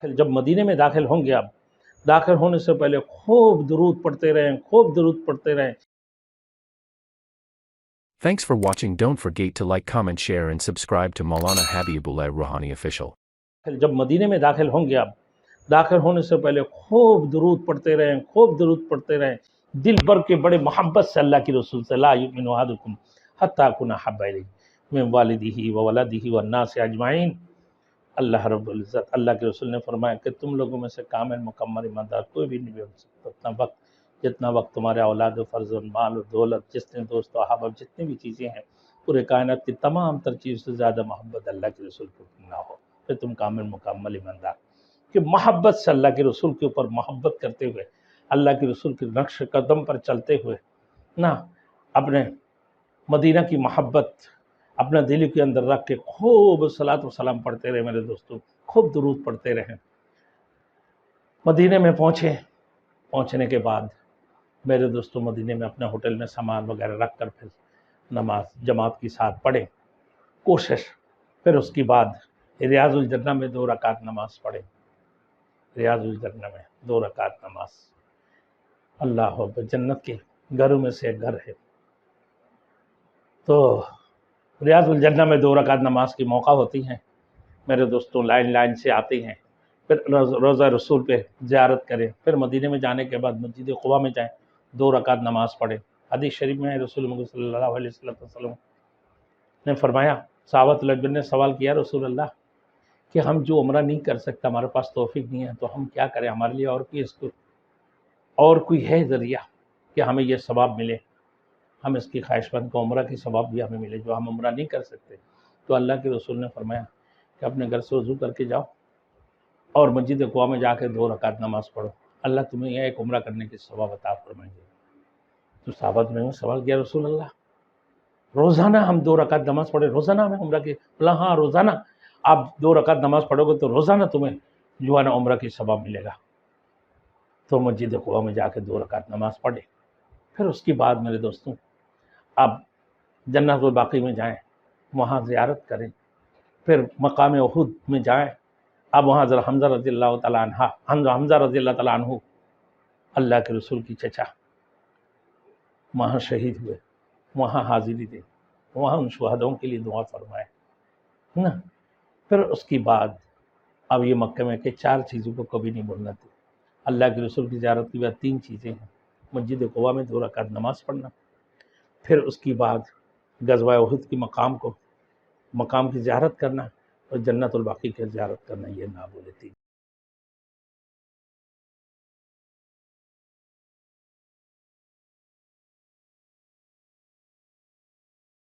پھر جب مدینے میں داخل ہوں گے، آپ داخل ہونے سے پہلے خوب درود پڑھتے رہیں، خوب درود پڑھتے رہیں. Thanks for watching. Don't forget to like, comment, share and subscribe to Maulana Habibullah Rouhani Official. پھر جب مدینے میں داخل ہوں گے، آپ داخل ہونے سے پہلے خوب درود پڑھتے رہیں، خوب درود پڑھتے رہیں، دل بھر کے بڑے محبت سے اللہ کی رسول سے. لا یؤمن احدکم حتی اکون احب الیہ من والدہ وولدہ والناس اجمعین. اللہ رب العزت، اللہ کے رسول نے فرمایا کہ تم لوگوں میں سے کامل مکمل ایماندار کوئی بھی نہیں بن سکتا جتنا وقت تمہارے اولاد و فرزند، مال و دولت، جتنے دوست و احباب، جتنی بھی چیزیں ہیں، پورے کائنات کی تمام تر چیز سے زیادہ محبت اللہ کے رسول کو نہ ہو، پھر تم کامل مکمل ایماندار. کہ محبت سے اللہ کے رسول کے اوپر محبت کرتے ہوئے، اللہ کے رسول کے نقش قدم پر چلتے ہوئے نا، اپنے مدینہ کی محبت اپنا دل کے اندر رکھ کے خوب صلاۃ و سلام پڑھتے رہے میرے دوستوں، خوب درود پڑھتے رہیں. مدینے میں پہنچنے کے بعد میرے دوستوں مدینے میں اپنے ہوٹل میں سامان وغیرہ رکھ کر پھر نماز جماعت کے ساتھ پڑھیں کوشش. پھر اس کے بعد ریاض الجنہ میں 2 رکعت نماز پڑھیں. ریاض الجنہ میں 2 رکعت نماز، اللہ اکبر، جنت کے گھروں میں سے ایک گھر ہے. تو ریاض الجنہ میں 2 رکعت نماز کی موقع ہوتی ہیں میرے دوستوں، لائن سے آتے ہیں. پھر روضہ رسول پہ زیارت کریں. پھر مدینے میں جانے کے بعد مسجد قباء میں جائیں، 2 رکعت نماز پڑھیں. حدیث شریف میں رسول اللہ صلی اللہ علیہ وسلم نے فرمایا، صحابہ لوگوں نے سوال کیا، رسول اللہ کہ ہم جو عمرہ نہیں کر سکتا، ہمارے پاس توفیق نہیں ہے، تو ہم کیا کریں؟ ہمارے لیے اور کوئی ہے ذریعہ کہ ہمیں یہ ثواب ملے، ہم اس کی خواہش مند کو عمرہ کی ثواب بھی ہمیں ملے جو ہم عمرہ نہیں کر سکتے. تو اللہ کے رسول نے فرمایا کہ اپنے گھر سے وضو کر کے جاؤ اور مسجد قباء میں جا کے 2 رکعت نماز پڑھو، اللہ تمہیں یہ ایک عمرہ کرنے کی ثواب عطا فرمائیں گے. تو صحابہ نے سوال کیا، رسول اللہ روزانہ ہم 2 رکعت نماز پڑھے، روزانہ ہمیں عمرہ کی؟ بولا ہاں، روزانہ آپ 2 رکعت نماز پڑھو گے تو روزانہ تمہیں جو ہے نا عمرہ کی ثواب ملے گا. تو مسجد قباء میں جا کے 2 رکعت نماز پڑھے. پھر اس کے بعد میرے دوستوں آپ جنت الباقی میں جائیں، وہاں زیارت کریں. پھر مقام احد میں جائیں، اب وہاں حمزہ رضی اللہ تعالیٰ عنہ اللہ کے رسول کی چچا وہاں شہید ہوئے، وہاں حاضری دیں، وہاں ان شہداؤں کے لیے دعا فرمائے نا. پھر اس کے بعد اب یہ مکہ میں کہ 4 چیزوں کو کبھی نہیں بھولنا تھی. اللہ کے رسول کی زیارت کے بعد 3 چیزیں ہیں، مسجد قباء میں 2 رکعت نماز پڑھنا، پھر اس کے بعد غزوہ احد کی مقام کی زیارت کرنا، اور جنت الباقی کی زیارت کرنا. یہ نہ بھولے تھی.